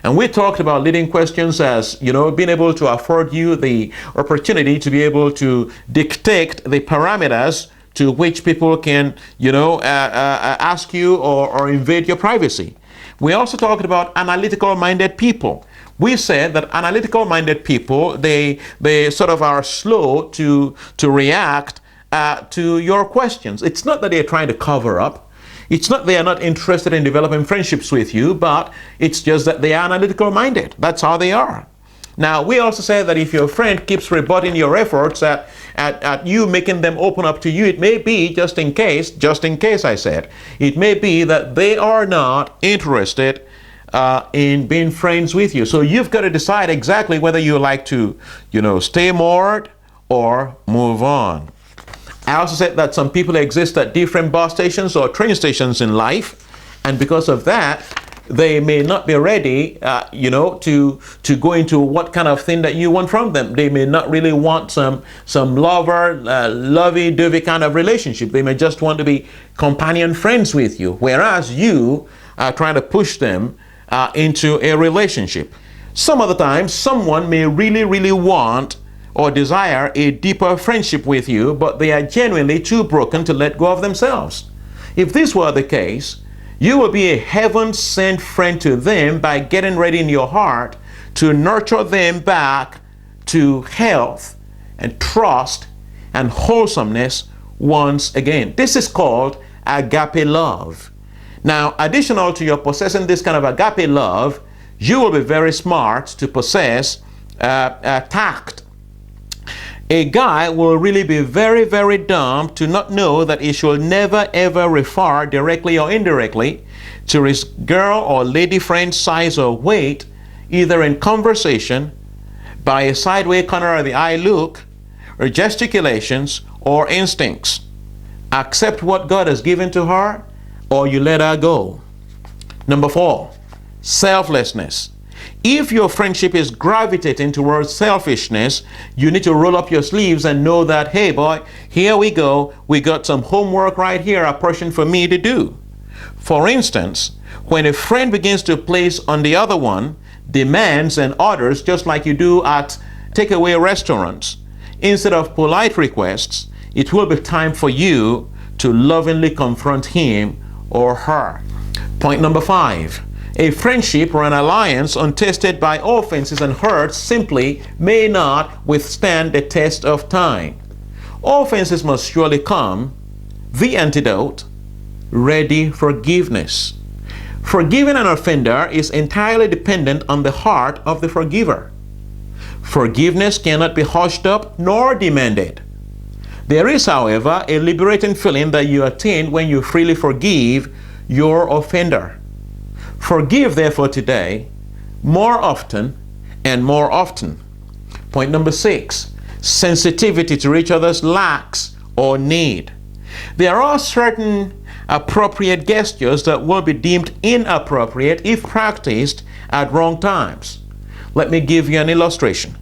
And we talked about leading questions as, being able to afford you the opportunity to be able to dictate the parameters to which people can, ask you or invade your privacy. We also talked about analytical-minded people. We said that analytical-minded people, they sort of are slow to react to your questions. It's not that they're trying to cover up. It's not they are not interested in developing friendships with you, but it's just that they are analytical-minded. That's how they are. Now, we also said that if your friend keeps rebutting your efforts at you making them open up to you, it may be, just in case I said, it may be that they are not interested in being friends with you. So you've got to decide exactly whether you like to, stay moored or move on. I also said that some people exist at different bus stations or train stations in life, and because of that, they may not be ready, to go into what kind of thing that you want from them. They may not really want some lovey-dovey kind of relationship. They may just want to be companion friends with you, whereas you are trying to push them into a relationship. Some other times, someone may really, really want or desire a deeper friendship with you, but they are genuinely too broken to let go of themselves. If this were the case, you will be a heaven-sent friend to them by getting ready in your heart to nurture them back to health and trust and wholesomeness once again. This is called agape love. Now, additional to your possessing this kind of agape love, you will be very smart to possess tact. A guy will really be very, very dumb to not know that he should never ever refer directly or indirectly to his girl or lady friend's size or weight, either in conversation, by a sideway corner of the eye look, or gesticulations, or instincts. Accept what God has given to her, or you let her go. Number 4, selflessness. If your friendship is gravitating towards selfishness, you need to roll up your sleeves and know that, hey boy, here we go. We got some homework right here, a portion for me to do. For instance, when a friend begins to place on the other one demands and orders, just like you do at takeaway restaurants, instead of polite requests, it will be time for you to lovingly confront him or her. Point number 5. A friendship or an alliance untested by offenses and hurts simply may not withstand the test of time. Offenses must surely come. The antidote: ready forgiveness. Forgiving an offender is entirely dependent on the heart of the forgiver. Forgiveness cannot be hushed up nor demanded. There is, however, a liberating feeling that you attain when you freely forgive your offender. Forgive, therefore, today, more often and more often. Point number 6, sensitivity to each other's lacks or need. There are certain appropriate gestures that will be deemed inappropriate if practiced at wrong times. Let me give you an illustration.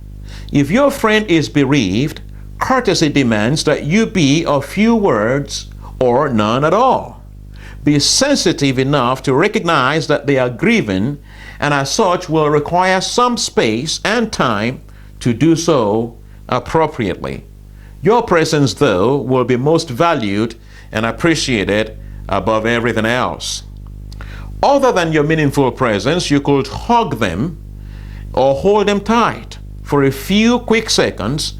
If your friend is bereaved, courtesy demands that you be of few words or none at all. Be sensitive enough to recognize that they are grieving, and as such will require some space and time to do so appropriately. Your presence, though, will be most valued and appreciated above everything else. Other than your meaningful presence, you could hug them or hold them tight for a few quick seconds,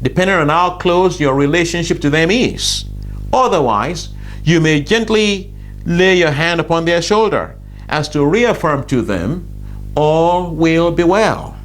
depending on how close your relationship to them is. Otherwise, you may gently lay your hand upon their shoulder as to reaffirm to them all will be well.